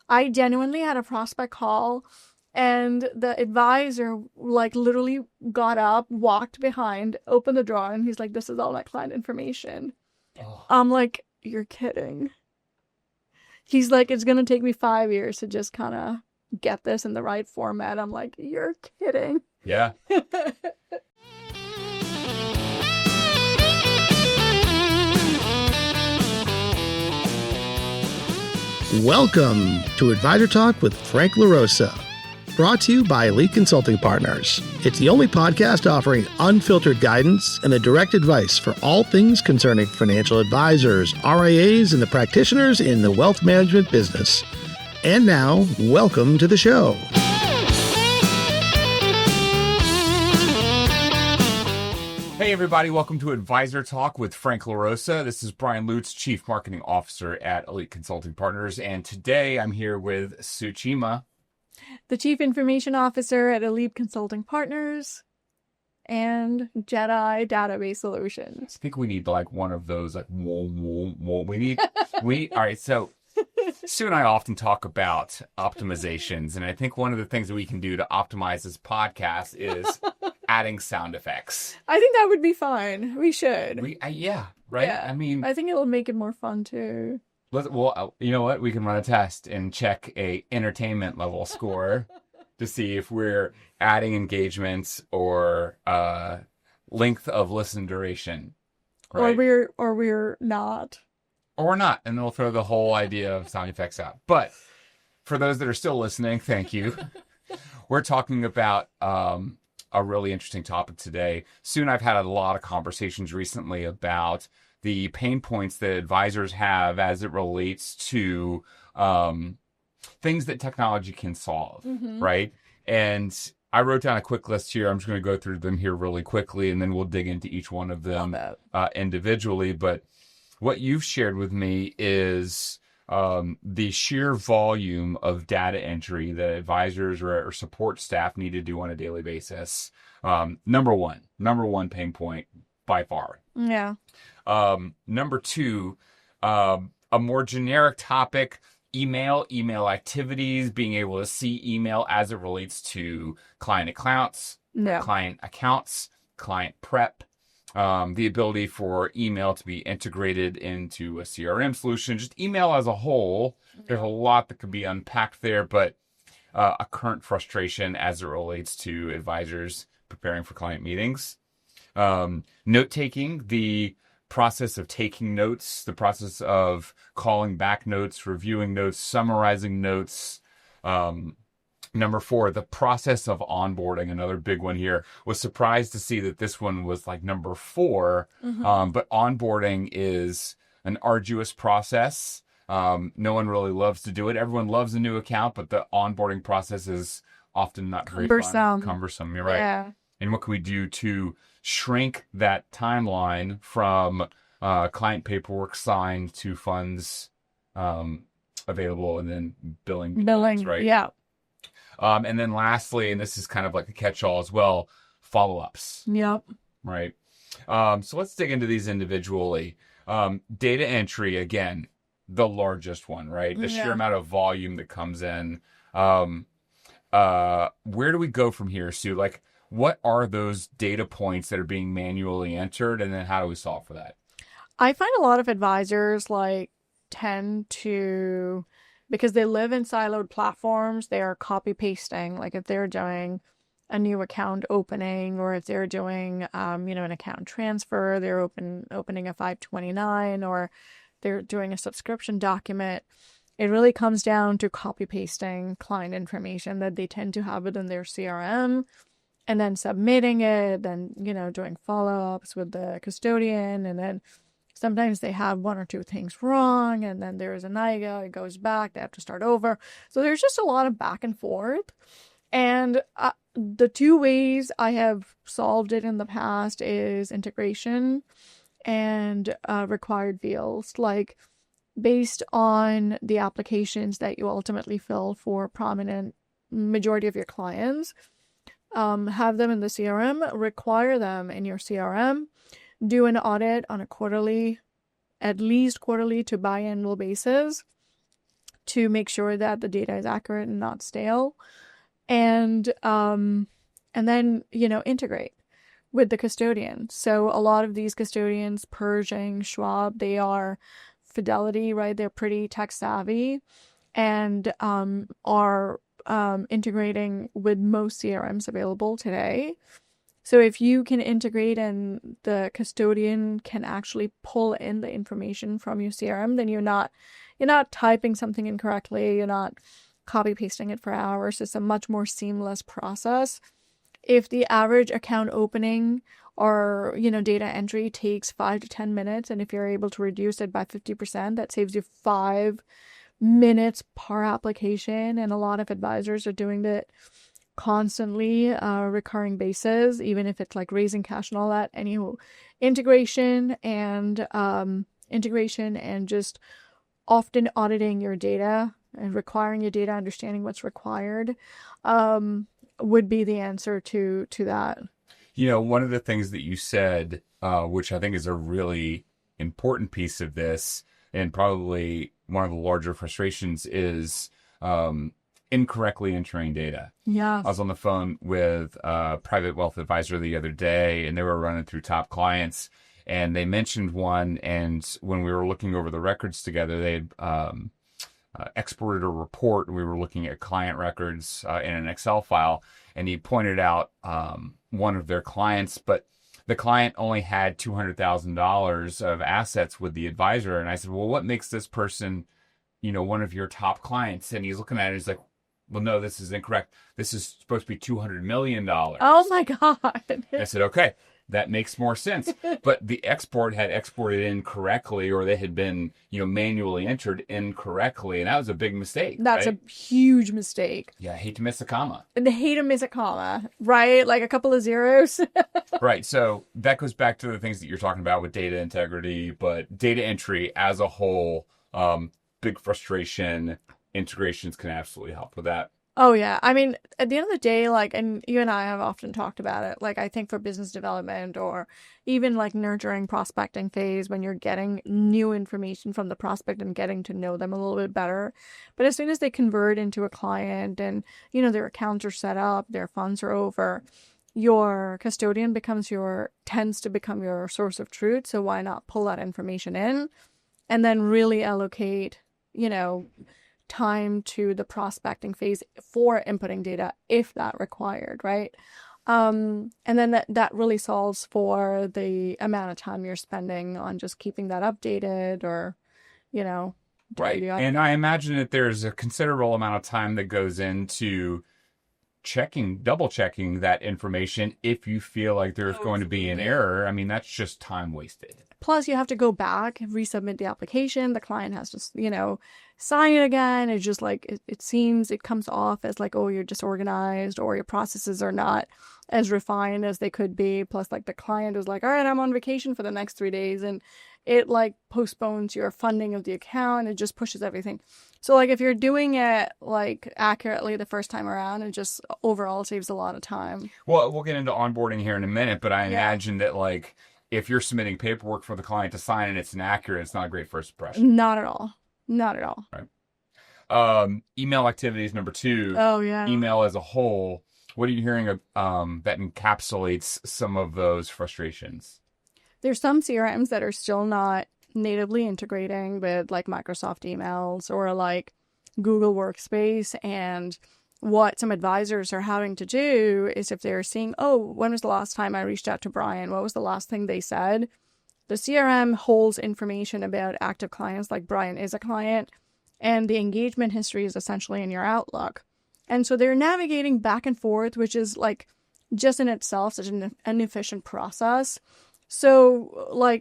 I genuinely had a prospect call, and the advisor like literally got up, walked behind, opened the drawer, and he's like, "This is all my client information." Oh. I'm like, "You're kidding." He's like, "It's gonna take me 5 years to just kind of get this in the right format." I'm like, "You're kidding." Yeah. Welcome to Advisor Talk with Frank LaRosa, brought to you by Elite Consulting Partners. It's the only podcast offering unfiltered guidance and the direct advice for all things concerning financial advisors, RIAs, and the practitioners in the wealth management business. And now, welcome to the show. Hey everybody, welcome to Advisor Talk with Frank LaRosa. This is Brian Lutz, Chief Marketing Officer at Elite Consulting Partners, and today I'm here with Sue Cheema, the Chief Information Officer at Elite Consulting Partners and Jedi Database Solutions. I think we need like one of those, like, whoa, whoa, whoa. All right, so Sue and I often talk about optimizations, and I think one of the things that we can do to optimize this podcast is adding sound effects. I think that would be fine. We should. Yeah, right? Yeah. I mean, I think it'll make it more fun too. well, you know what? We can run a test and check a entertainment level score to see if we're adding engagements or length of listen duration. Right? Or we're not. Or we're not, and they'll throw the whole idea of sound effects out. But for those that are still listening, thank you. We're talking about a really interesting topic today. Sue and I've had a lot of conversations recently about the pain points that advisors have as it relates to things that technology can solve, right? And I wrote down a quick list here. I'm just going to go through them here really quickly, and then we'll dig into each one of them individually. But what you've shared with me is the sheer volume of data entry that advisors or support staff need to do on a daily basis. Number one pain point by far. Yeah. Number two, a more generic topic, email activities, being able to see email as it relates to client accounts, client prep. The ability for email to be integrated into a CRM solution, just email as a whole. There's a lot that could be unpacked there, but a current frustration as it relates to advisors preparing for client meetings. Note-taking, the process of taking notes, the process of calling back notes, reviewing notes, summarizing notes. Number four, the process of onboarding, another big one here. Was surprised to see that this one was like number 4. But onboarding is an arduous process. No one really loves to do it. Everyone loves a new account, but the onboarding process is often not very fun. Cumbersome. You're right. Yeah. And what can we do to shrink that timeline from client paperwork signed to funds available and then billing, right? Yeah. And then lastly, and this is kind of like a catch-all as well, follow-ups. Yep. Right. So let's dig into these individually. Data entry, again, the largest one, right? The sheer amount of volume that comes in. Where do we go from here, Sue? Like, what are those data points that are being manually entered, and then how do we solve for that? I find a lot of advisors tend to, because they live in siloed platforms, they are copy pasting. Like if they're doing a new account opening, or if they're doing, an account transfer, they're opening a 529, or they're doing a subscription document. It really comes down to copy pasting client information that they tend to have it in their CRM, and then submitting it, then, doing follow-ups with the custodian, and then sometimes they have one or two things wrong, and then there's a NIGA, it goes back, they have to start over. So there's just a lot of back and forth. And the two ways I have solved it in the past is integration and required fields, like based on the applications that you ultimately fill for prominent majority of your clients. Have them in the CRM, require them in your CRM, do an audit on a quarterly, at least quarterly to biannual basis, to make sure that the data is accurate and not stale. And then, integrate with the custodian. So a lot of these custodians, Pershing, Schwab, they are Fidelity, right? They're pretty tech savvy and are integrating with most CRMs available today. So if you can integrate and the custodian can actually pull in the information from your CRM, then you're not typing something incorrectly, you're not copy pasting it for hours. It's a much more seamless process. If the average account opening or, data entry takes 5 to 10 minutes, and if you're able to reduce it by 50%, that saves you 5 minutes per application. And a lot of advisors are doing that constantly, recurring basis, even if it's like raising cash and all that. Anywho, integration and just often auditing your data and requiring your data, understanding what's required, would be the answer to that. One of the things that you said, which I think is a really important piece of this, and probably one of the larger frustrations, is incorrectly entering data. Yeah. I was on the phone with a private wealth advisor the other day, and they were running through top clients, and they mentioned one, and when we were looking over the records together, they had exported a report, and we were looking at client records in an Excel file, and he pointed out one of their clients, but the client only had $200,000 of assets with the advisor. And I said, well, what makes this person, one of your top clients? And he's looking at it, he's like, well, no, this is incorrect. This is supposed to be $200 million. Oh my God. I said, okay, that makes more sense. But the export had exported incorrectly, or they had been, manually entered incorrectly. And that was a big mistake. That's right? a huge mistake. Yeah, I hate to miss a comma. And they hate to miss a comma, right? Like a couple of zeros. Right. So that goes back to the things that you're talking about with data integrity, but data entry as a whole, big frustration. Integrations can absolutely help with that. Oh, yeah. I mean, at the end of the day, and you and I have often talked about it, I think for business development or even nurturing prospecting phase, when you're getting new information from the prospect and getting to know them a little bit better. But as soon as they convert into a client and, their accounts are set up, their funds are over, your custodian tends to become your source of truth. So why not pull that information in and then really allocate, time to the prospecting phase for inputting data if that required, right? And then that really solves for the amount of time you're spending on just keeping that updated or, Right. And I imagine that there's a considerable amount of time that goes into double checking that information if you feel like there's going to be an error. I mean, that's just time wasted. Plus, you have to go back and resubmit the application. The client has to, sign it again. It's just it seems it comes off as oh, you're disorganized or your processes are not as refined as they could be. Plus, the client is all right, I'm on vacation for the next 3 days. And it postpones your funding of the account. It just pushes everything. So if you're doing it accurately the first time around, it just overall saves a lot of time. Well, we'll get into onboarding here in a minute, but I imagine that if you're submitting paperwork for the client to sign and it's inaccurate, it's not a great first impression. Not at all. Not at all. Right. Email activities number 2. Oh, yeah. Email as a whole. What are you hearing that encapsulates some of those frustrations? There's some CRMs that are still not natively integrating with Microsoft emails or Google Workspace. And what some advisors are having to do is if they're seeing, oh, when was the last time I reached out to Brian? What was the last thing they said? The CRM holds information about active clients, Brian is a client, and the engagement history is essentially in your Outlook. And so they're navigating back and forth, which is just in itself such an inefficient process. So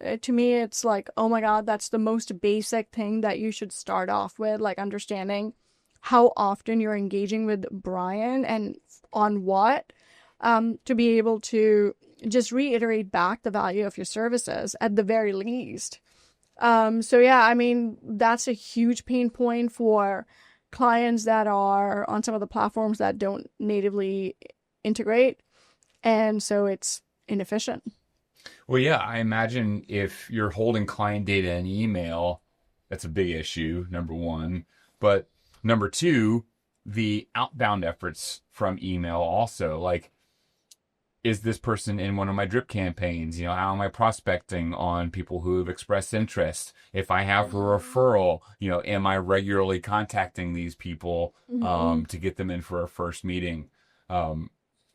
to me, it's oh my God, that's the most basic thing that you should start off with, understanding how often you're engaging with Brian and on what, to be able to just reiterate back the value of your services at the very least. So yeah, I mean, that's a huge pain point for clients that are on some of the platforms that don't natively integrate. And so it's inefficient. Well, yeah, I imagine if you're holding client data in email, that's a big issue, number one. But number two, the outbound efforts from email also, like, is this person in one of my drip campaigns? How am I prospecting on people who have expressed interest? If I have a referral, am I regularly contacting these people to get them in for a first meeting?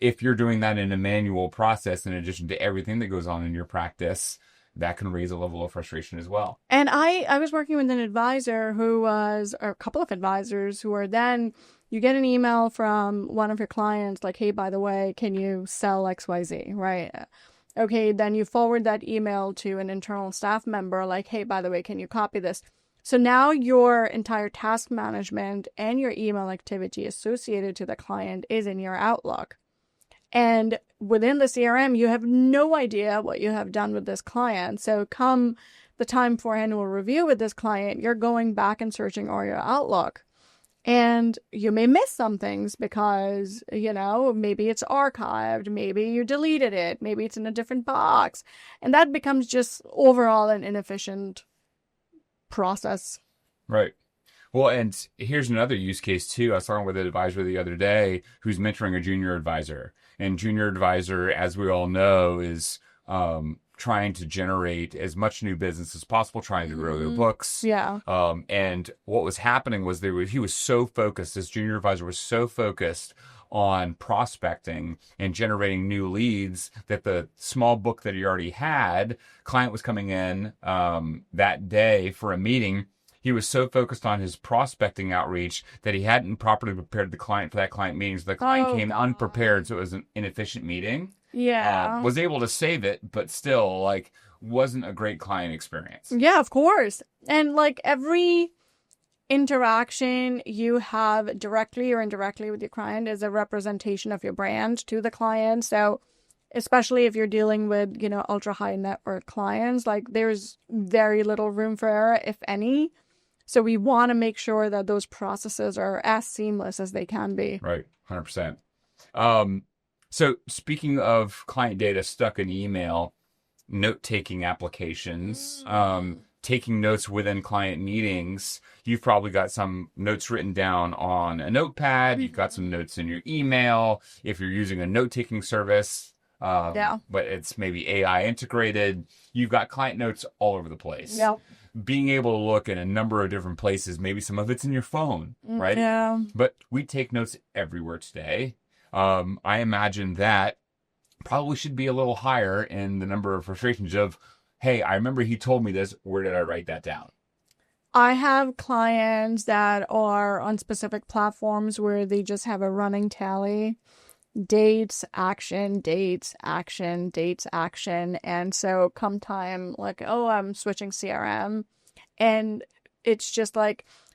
If you're doing that in a manual process, in addition to everything that goes on in your practice, that can raise a level of frustration as well. And I was working with an advisor or a couple of advisors who are then, you get an email from one of your clients like, hey, by the way, can you sell XYZ, right? Okay, then you forward that email to an internal staff member like, hey, by the way, can you copy this? So now your entire task management and your email activity associated to the client is in your Outlook. And within the CRM, you have no idea what you have done with this client. So come the time for annual review with this client, you're going back and searching all your Outlook. And you may miss some things because, maybe it's archived, maybe you deleted it, maybe it's in a different box. And that becomes just overall an inefficient process. Right. Well, and here's another use case too. I was talking with an advisor the other day who's mentoring a junior advisor. And junior advisor, as we all know, is trying to generate as much new business as possible, trying to grow their books. Yeah. And what was happening was he was so focused, this junior advisor was so focused on prospecting and generating new leads that the small book that he already had, client was coming in that day for a meeting. He was so focused on his prospecting outreach that he hadn't properly prepared the client for that client meeting. So the client came unprepared, so it was an inefficient meeting. Yeah. Was able to save it, but still, wasn't a great client experience. Yeah, of course. And every interaction you have directly or indirectly with your client is a representation of your brand to the client. So especially if you're dealing with, ultra high net worth clients, there's very little room for error, if any. So we want to make sure that those processes are as seamless as they can be. Right. 100%. So speaking of client data stuck in email, note-taking applications, taking notes within client meetings, you've probably got some notes written down on a notepad. You've got some notes in your email. If you're using a note-taking service, but it's maybe AI integrated, you've got client notes all over the place. Yep. Being able to look in a number of different places, maybe some of it's in your phone, right? Yeah. But we take notes everywhere today. I imagine that probably should be a little higher in the number of frustrations of, hey, I remember he told me this. Where did I write that down? I have clients that are on specific platforms where they just have a running tally. Dates, action, dates, action, dates, action. And so come time, I'm switching CRM. And it's just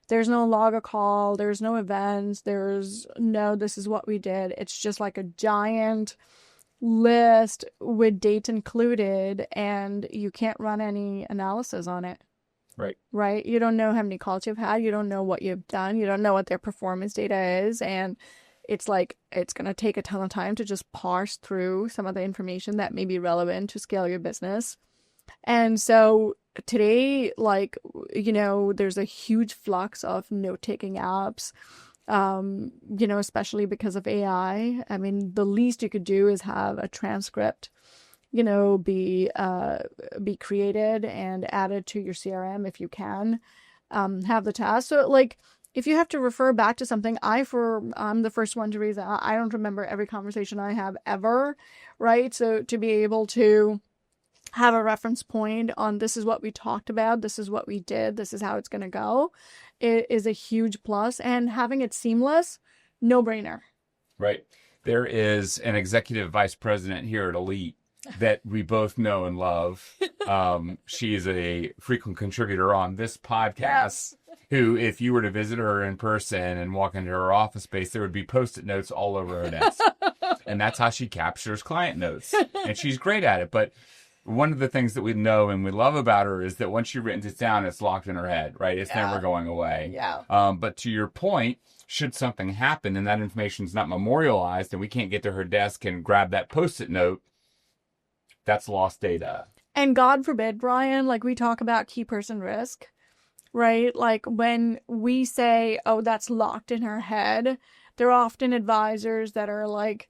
there's no log a call, there's no events, there's no, this is what we did. It's just a giant list with dates included, and you can't run any analysis on it. Right. Right? You don't know how many calls you've had. You don't know what you've done. You don't know what their performance data is. And it's it's going to take a ton of time to just parse through some of the information that may be relevant to scale your business. And so today, there's a huge flux of note-taking apps, especially because of AI. I mean, the least you could do is have a transcript, be created and added to your CRM if you can, have the task. So if you have to refer back to something, I'm the first one to raise that. I don't remember every conversation I have ever, right? So to be able to have a reference point on this is what we talked about, this is what we did, this is how it's going to go, it is a huge plus. And having it seamless, no brainer. Right. There is an executive vice president here at Elite that we both know and love. She is a frequent contributor on this podcast. Yes. Who, if you were to visit her in person and walk into her office space, there would be Post-it notes all over her desk. And that's how she captures client notes. And she's great at it. But one of the things that we know and we love about her is that once she written it down, it's locked in her head, right? It's never going away. Yeah. But to your point, should something happen and that information is not memorialized and we can't get to her desk and grab that Post-it note, that's lost data. And God forbid, Brian, we talk about key person risk. right? Like when we say, oh, that's locked in her head, there are often advisors that are like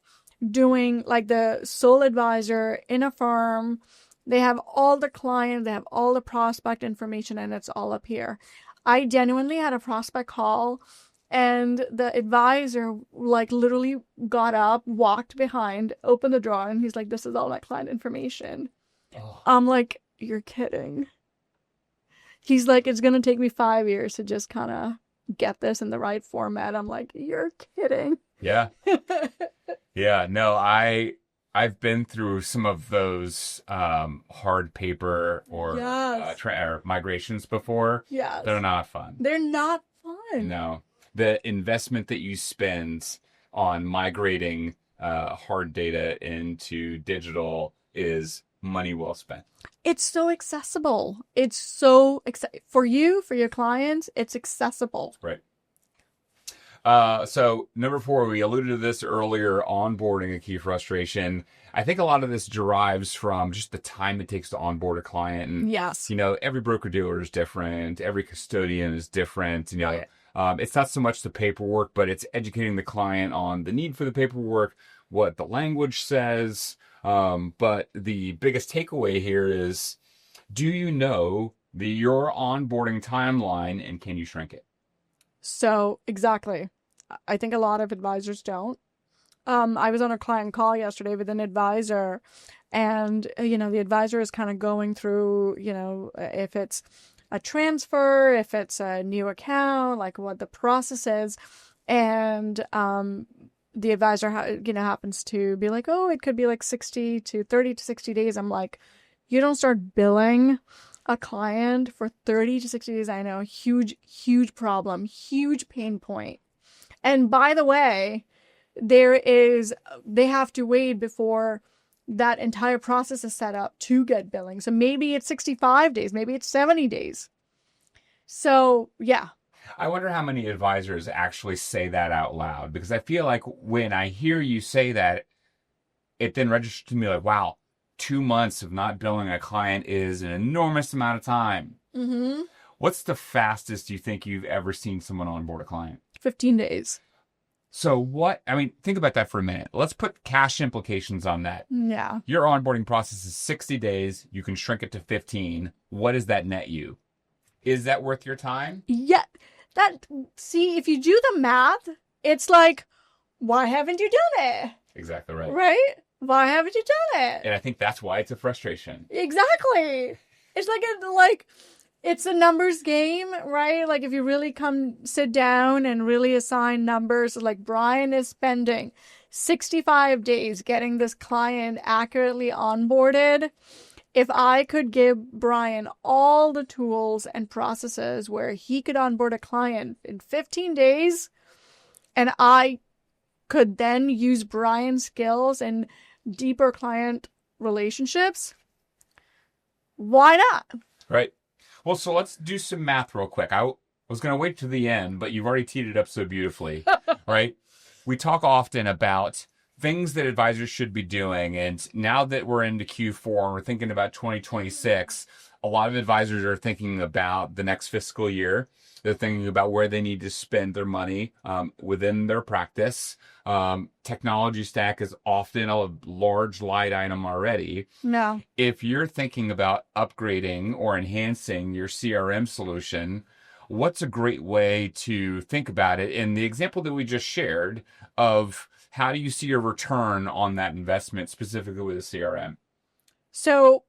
doing like the sole advisor in a firm. They have all the clients, they have all the prospect information, and it's all up here. I genuinely had a prospect call, and the advisor like literally got up, walked behind, opened the drawer, and he's like, this is all my client information. Oh. I'm like, you're kidding. He's like, it's going to take me 5 years to just kind of get this in the right format. I'm like, you're kidding. Yeah. Yeah. No, I've been through some of those hard paper or, Yes. or migrations before. Yes. They're not fun. They're not fun. No. The investment that you spend on migrating hard data into digital is money well spent. It's so accessible. It's so for you, for your clients, it's accessible. Right. So number 4, we alluded to this earlier, onboarding a key frustration. I think a lot of this derives from just the time it takes to onboard a client. And, yes. You know, every broker dealer is different. Every custodian is different. You know, it's not so much the paperwork, but it's educating the client on the need for the paperwork, what the language says. But the biggest takeaway here is, do you know your onboarding timeline and can you shrink it? So exactly. I think a lot of advisors don't. I was on a client call yesterday with an advisor, and, you know, the advisor is kind of going through, you know, if it's a transfer, if it's a new account, like what the process is. And the advisor, you know, happens to be like, oh, it could be like 30 to 60 days. I'm like, you don't start billing a client for 30 to 60 days. I know, huge problem, huge pain point. And by the way, they have to wait before that entire process is set up to get billing. So maybe it's 65 days, maybe it's 70 days. So, yeah. I wonder how many advisors actually say that out loud, because I feel like when I hear you say that, it then registers to me like, wow, 2 months of not billing a client is an enormous amount of time. Mm-hmm. What's the fastest you think you've ever seen someone onboard a client? 15 days. So think about that for a minute. Let's put cash implications on that. Yeah. Your onboarding process is 60 days. You can shrink it to 15. What does that net you? Is that worth your time? Yeah. See, if you do the math, it's like, why haven't you done it? Exactly right. Right? Why haven't you done it? And I think that's why it's a frustration. Exactly. It's it's a numbers game, right? Like if you really sit down and really assign numbers, like Brian is spending 65 days getting this client accurately onboarded. If I could give Brian all the tools and processes where he could onboard a client in 15 days, and I could then use Brian's skills and deeper client relationships, why not? Right. Well, so let's do some math real quick. I was going to wait to the end, but you've already teed it up so beautifully, right? We talk often about things that advisors should be doing. And now that we're into Q4 and we're thinking about 2026, a lot of advisors are thinking about the next fiscal year. They're thinking about where they need to spend their money within their practice. Technology stack is often a large light item already. No. If you're thinking about upgrading or enhancing your CRM solution, what's a great way to think about it? In the example that we just shared of how do you see a return on that investment specifically with a CRM? So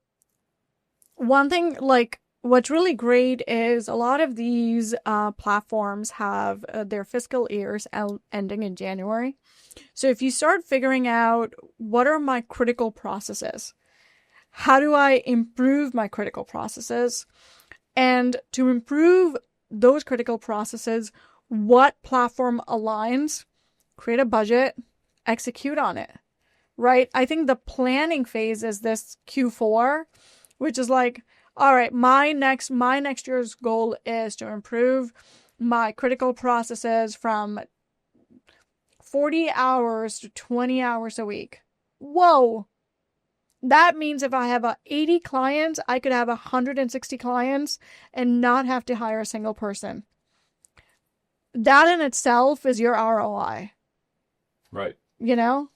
one thing, like, what's really great is a lot of these platforms have their fiscal years ending in January. So if you start figuring out what are my critical processes, how do I improve my critical processes, and to improve those critical processes, what platform aligns, create a budget, execute on it, right? I think the planning phase is this Q4, which is like, all right, my next year's goal is to improve my critical processes from 40 hours to 20 hours a week. Whoa. That means if I have 80 clients, I could have 160 clients and not have to hire a single person. That in itself is your ROI. Right. You know?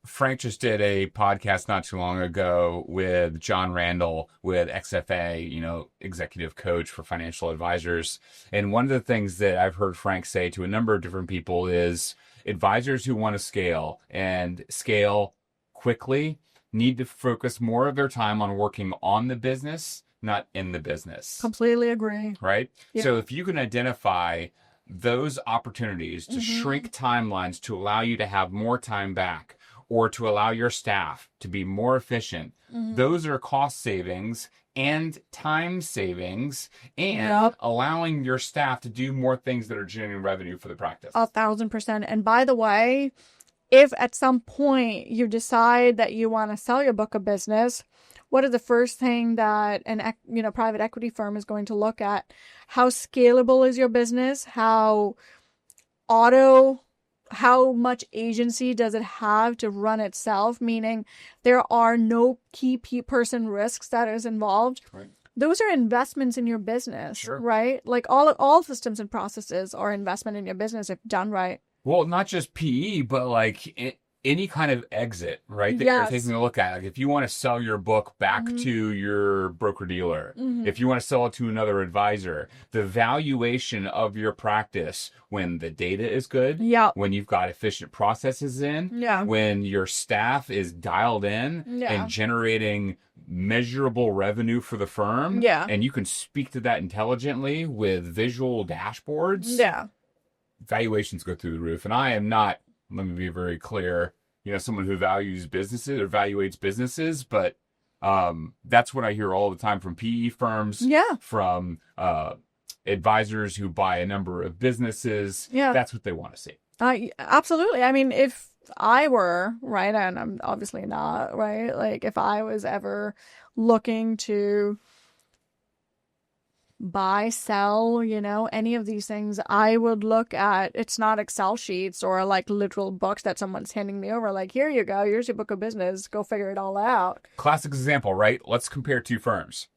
Frank just did a podcast not too long ago with John Randall with XFA, executive coach for financial advisors. And one of the things that I've heard Frank say to a number of different people is advisors who want to scale and scale quickly need to focus more of their time on working on the business, not in the business. Completely agree. Right? Yeah. So if you can identify those opportunities to shrink timelines to allow you to have more time back or to allow your staff to be more efficient, those are cost savings and time savings and allowing your staff to do more things that are generating revenue for the practice. 1,000%. And by the way, if at some point you decide that you want to sell your book of business, what is the first thing that an private equity firm is going to look at? How scalable is your business? How much agency does it have to run itself? Meaning there are no key person risks that is involved. Right. Those are investments in your business, Sure. right? Like all systems and processes are investment in your business if done right. Well, not just PE, but like any kind of exit, right? That you're taking a look at. Like if you want to sell your book back to your broker dealer, if you want to sell it to another advisor, the valuation of your practice when the data is good, when you've got efficient processes in, when your staff is dialed in and generating measurable revenue for the firm, and you can speak to that intelligently with visual dashboards, valuations go through the roof. And I am not, let me be very clear, someone who values businesses or evaluates businesses, but that's what I hear all the time from PE firms, from advisors who buy a number of businesses. That's what they want to see. Absolutely. I mean, if I were, right, and I'm obviously not, right, like if I was ever looking to buy, sell, any of these things, I would look at, it's not Excel sheets or like literal books that someone's handing me over. Like, here you go. Here's your book of business. Go figure it all out. Classic example, right? Let's compare two firms,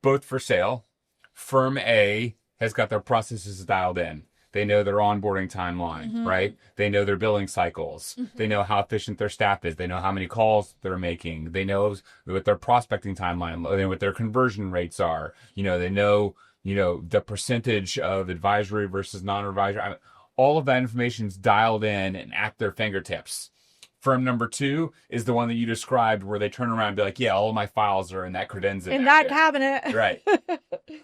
both for sale. Firm A has got their processes dialed in. They know their onboarding timeline, right? They know their billing cycles. They know how efficient their staff is. They know how many calls they're making. They know what their prospecting timeline, they know what their conversion rates are. They know, the percentage of advisory versus non-advisory. All of that information is dialed in and at their fingertips. Firm number 2 is the one that you described where they turn around and be like, yeah, all of my files are in that credenza. In that cabinet. Right.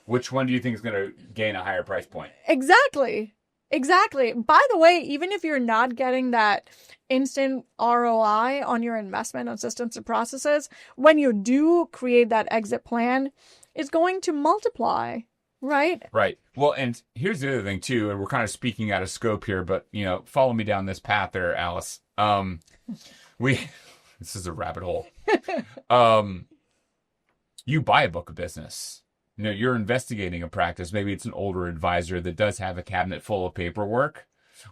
Which one do you think is going to gain a higher price point? Exactly. By the way, even if you're not getting that instant ROI on your investment on systems and processes, when you do create that exit plan, it's going to multiply, right? Right. Well, and here's the other thing too, and we're kind of speaking out of scope here, but follow me down this path there, Alice. This is a rabbit hole. You buy a book of business. You're investigating a practice. Maybe it's an older advisor that does have a cabinet full of paperwork.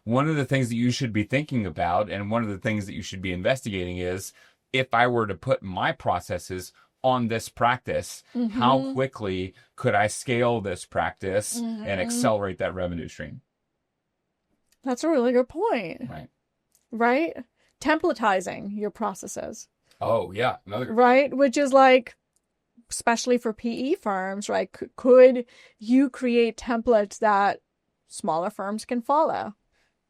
One of the things that you should be thinking about, and one of the things that you should be investigating is, if I were to put my processes on this practice, how quickly could I scale this practice and accelerate that revenue stream? That's a really good point. Right. Templatizing your processes. Oh, yeah. Right? Which is like, especially for PE firms, right? Could you create templates that smaller firms can follow?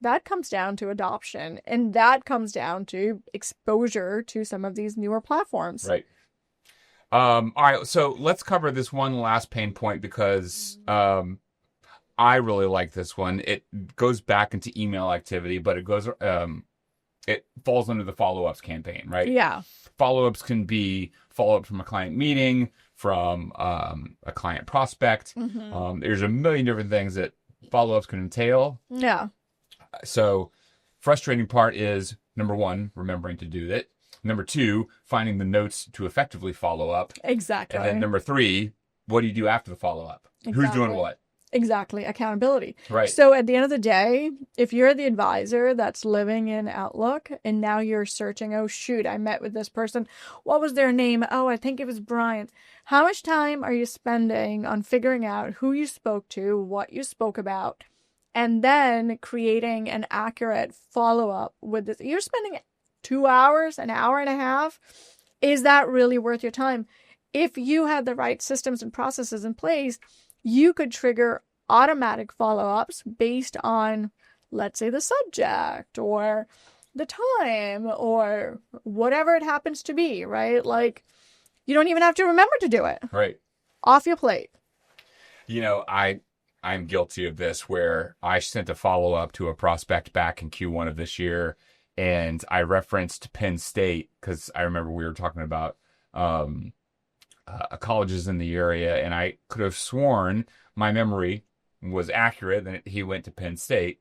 That comes down to adoption, and that comes down to exposure to some of these newer platforms. Right. All right. So let's cover this one last pain point because I really like this one. It goes back into email activity, but it falls under the follow-ups campaign, right? Yeah. Follow-ups can be follow-up from a client meeting, from a client prospect. There's a million different things that follow-ups can entail. Yeah. So frustrating part is, number 1, remembering to do that. Number 2, finding the notes to effectively follow up. Exactly. And then number 3, what do you do after the follow-up? Who's doing what? Exactly. Accountability. Right. So at the end of the day, if you're the advisor that's living in Outlook and now you're searching, oh, shoot, I met with this person. What was their name? Oh, I think it was Brian. How much time are you spending on figuring out who you spoke to, what you spoke about, and then creating an accurate follow-up with this? You're spending 2 hours, an hour and a half. Is that really worth your time? If you had the right systems and processes in place, you could trigger automatic follow-ups based on, let's say, the subject or the time or whatever it happens to be, right? Like, you don't even have to remember to do it. Right. Off your plate. I'm guilty of this, where I sent a follow-up to a prospect back in Q1 of this year, and I referenced Penn State because I remember we were talking about colleges in the area, and I could have sworn my memory was accurate that he went to Penn State.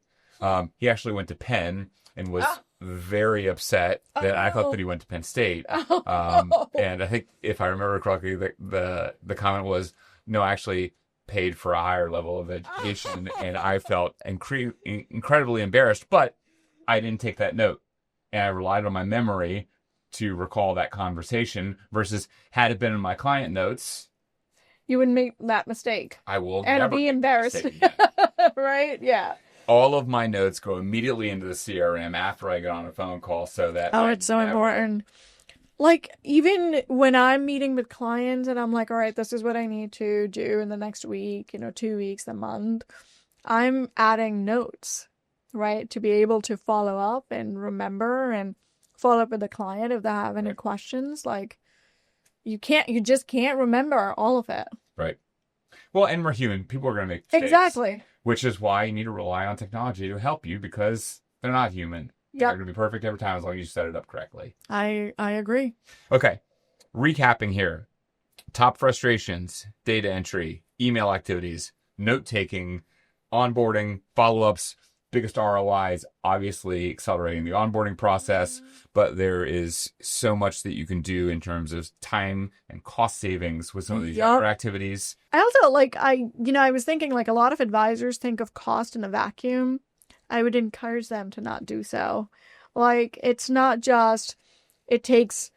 He actually went to Penn and was very upset that I thought that he went to Penn State. And I think, if I remember correctly, the comment was, no, I actually paid for a higher level of education, and I felt incredibly embarrassed, but I didn't take that note, and I relied on my memory to recall that conversation, versus had it been in my client notes, you wouldn't make that mistake. I will and never be embarrassed. Right? Yeah. All of my notes go immediately into the CRM after I get on a phone call, so that It's so important. Like, even when I'm meeting with clients and I'm like, all right, this is what I need to do in the next week, 2 weeks, a month, I'm adding notes, right? To be able to follow up and remember and follow up with the client if they have any questions. Like, you just can't remember all of it. Right. Well, and we're human. People are going to make mistakes. Exactly. Which is why you need to rely on technology to help you, because they're not human. They're going to be perfect every time as long as you set it up correctly. I agree. Okay. Recapping here. Top frustrations, data entry, email activities, note-taking, onboarding, follow-ups. Biggest ROIs, obviously accelerating the onboarding process, but there is so much that you can do in terms of time and cost savings with some of these other activities. I also I was thinking, like, a lot of advisors think of cost in a vacuum. I would encourage them to not do so. Like, it's not just, it takes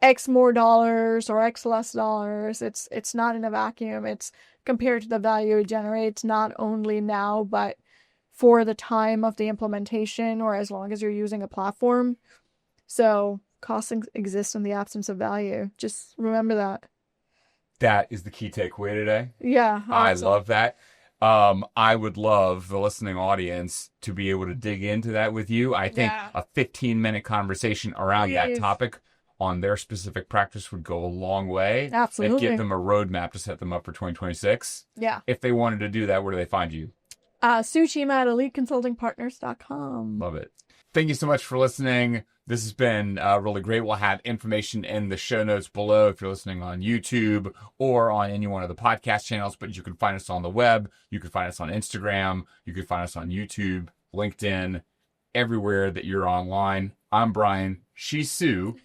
X more dollars or X less dollars. It's not in a vacuum. It's compared to the value it generates, not only now, but for the time of the implementation, or as long as you're using a platform. So costs exist in the absence of value. Just remember that. That is the key takeaway today. Yeah. Awesome. I love that. I would love the listening audience to be able to dig into that with you. I think a 15-minute conversation around that topic on their specific practice would go a long way. Absolutely. And give them a roadmap to set them up for 2026. Yeah. If they wanted to do that, where do they find you? Sue Cheema at eliteconsultingpartners.com. Love it. Thank you so much for listening. This has been really great. We'll have information in the show notes below if you're listening on YouTube or on any one of the podcast channels, but you can find us on the web. You can find us on Instagram. You can find us on YouTube, LinkedIn, everywhere that you're online. I'm Brian. She's Sue.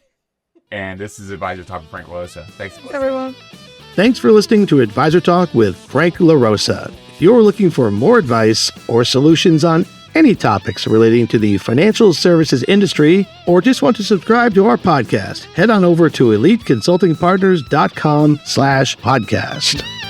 And this is Advisor Talk with Frank LaRosa. Thanks, everyone. Thanks for listening to Advisor Talk with Frank LaRosa. If you're looking for more advice or solutions on any topics relating to the financial services industry, or just want to subscribe to our podcast, head on over to eliteconsultingpartners.com/podcast.